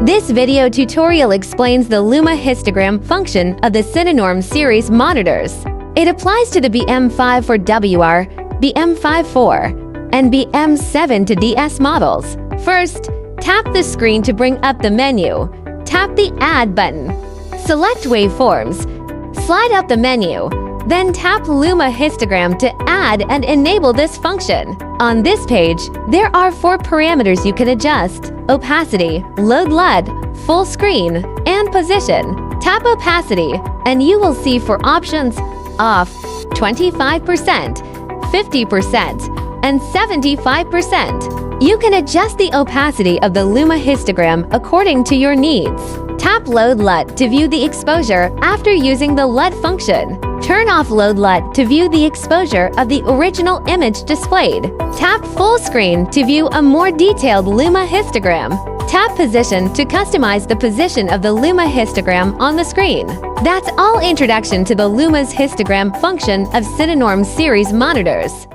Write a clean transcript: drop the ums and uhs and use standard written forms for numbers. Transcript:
This video tutorial explains the Luma Histogram function of the CINENORM series monitors. It applies to the BM5-4WR, BM5-4, and BM7 to DS models. First, tap the screen to bring up the menu. Tap the Add button. Select Waveforms. Slide up the menu. Then tap Luma Histogram to add and enable this function. On this page, there are 4 parameters you can adjust: opacity, load LUT, full screen, and position. Tap opacity, and you will see 4 options: off, 25%, 50%, and 75%. You can adjust the opacity of the Luma Histogram according to your needs. Tap Load LUT to view the exposure after using the LUT function. Turn off Load LUT to view the exposure of the original image displayed. Tap Full Screen to view a more detailed Luma Histogram. Tap Position to customize the position of the Luma Histogram on the screen. That's all introduction to the Luma's Histogram function of CINENORM series monitors.